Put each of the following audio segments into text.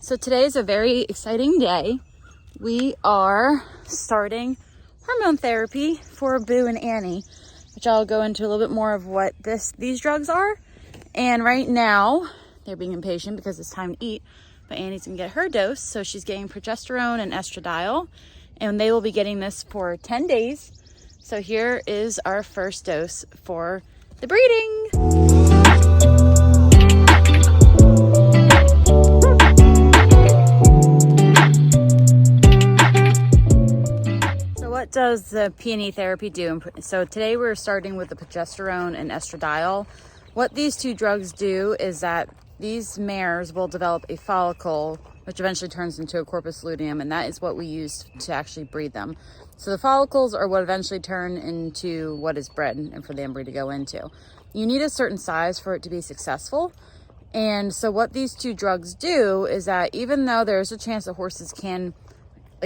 So today is a very exciting day. We are starting hormone therapy for Boo and Annie, which I'll go into a little bit more of what these drugs are. And right now, they're being impatient because it's time to eat, but Annie's gonna get her dose. So she's getting progesterone and estradiol, and they will be getting this for 10 days. So here is our first dose for the breeding. What does the P&E therapy do? So today we're starting with the progesterone and estradiol. What these two drugs do is that these mares will develop a follicle, which eventually turns into a corpus luteum, and that is what we use to actually breed them. So the follicles are what eventually turn into what is bred and for the embryo to go into. You need a certain size for it to be successful. And so what these two drugs do is that even though there's a chance that horses can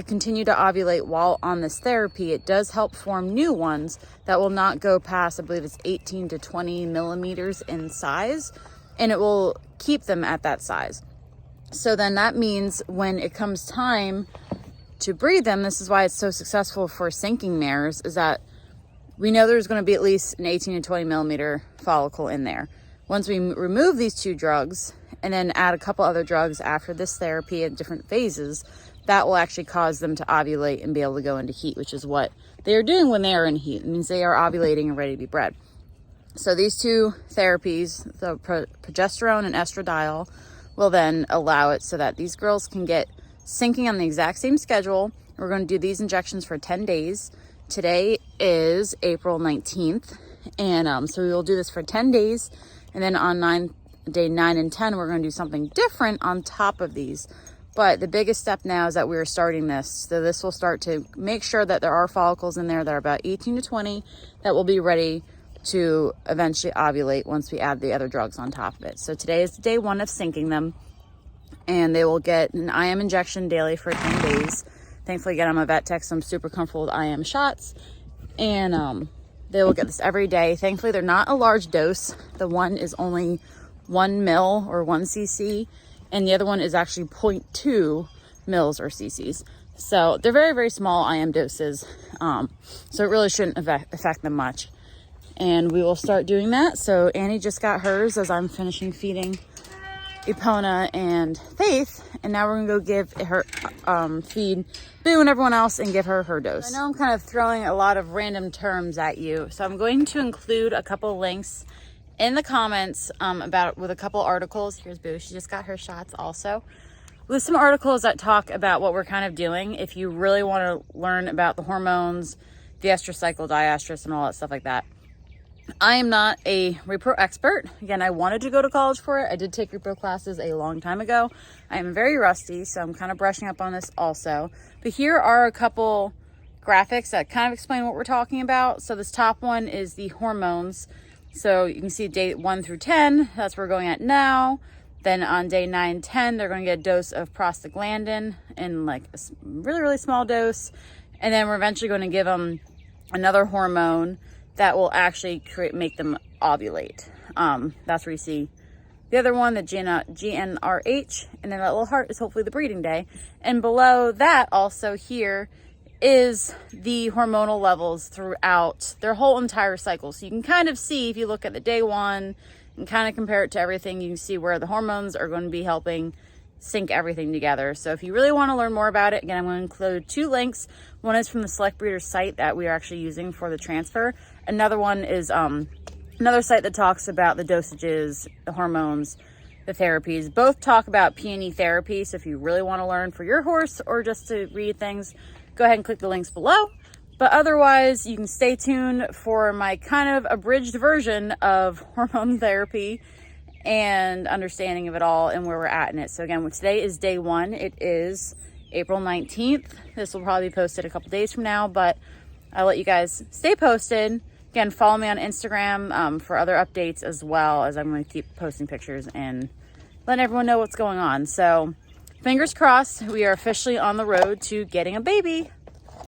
continue to ovulate while on this therapy, it does help form new ones that will not go past, I believe it's 18 to 20 millimeters in size, and it will keep them at that size. So then that means when it comes time to breed them, this is why it's so successful for sinking mares, is that we know there's going to be at least an 18 to 20 millimeter follicle in there. Once we remove these two drugs and then add a couple other drugs after this therapy at different phases, that will actually cause them to ovulate and be able to go into heat, which is what they are doing when they are in heat. It means they are ovulating and ready to be bred. So these two therapies, the progesterone and estradiol, will then allow it so that these girls can get sinking on the exact same schedule. We're going to do these injections for 10 days. Today is April 19th. And so we will do this for 10 days. And then on day 9 and 10, we're going to do something different on top of these. But the biggest step now is that we are starting this. So this will start to make sure that there are follicles in there that are about 18 to 20 that will be ready to eventually ovulate once we add the other drugs on top of it. So today is day 1 of sinking them, and they will get an IM injection daily for 10 days. Thankfully, again, I'm a vet tech, so I'm super comfortable with IM shots. And they will get this every day. Thankfully, they're not a large dose. The one is only 1 mil or 1 cc. And the other one is actually 0.2 mils or cc's. So they're very, very small IM doses. So it really shouldn't affect them much. And we will start doing that. So Annie just got hers as I'm finishing feeding Epona and Faith. And now we're gonna go give her, feed Boo and everyone else and give her her dose. I know I'm kind of throwing a lot of random terms at you. So I'm going to include a couple links in the comments with a couple articles. Here's Boo, she just got her shots also. With some articles that talk about what we're kind of doing if you really want to learn about the hormones, the estrous cycle, diestrus, and all that stuff like that. I am not a repro expert. Again, I wanted to go to college for it. I did take repro classes a long time ago. I am very rusty, so I'm kind of brushing up on this also. But here are a couple graphics that kind of explain what we're talking about. So this top one is the hormones. So you can see day 1 through 10, that's where we're going at now. Then on day 9, 10, they're going to get a dose of prostaglandin in like a really, really small dose. And then we're eventually going to give them another hormone that will actually make them ovulate. That's where you see the other one, the GnRH, and then that little heart is hopefully the breeding day. And below that also here is the hormonal levels throughout their whole entire cycle. So you can kind of see, if you look at the day 1 and kind of compare it to everything, you can see where the hormones are going to be helping sync everything together. So if you really want to learn more about it, again, I'm going to include 2 links. One is from the Select Breeders site that we are actually using for the transfer. Another one is another site that talks about the dosages, the hormones, the therapies. Both talk about P&E therapy. So if you really want to learn for your horse or just to read things, go ahead and click the links below. But otherwise, you can stay tuned for my kind of abridged version of hormone therapy and understanding of it all and where we're at in it. So again, today is day 1. It is April 19th. This will probably be posted a couple days from now, but I'll let you guys stay posted. Again, follow me on Instagram for other updates, as well as I'm going to keep posting pictures and letting everyone know what's going on. So fingers crossed, we are officially on the road to getting a baby.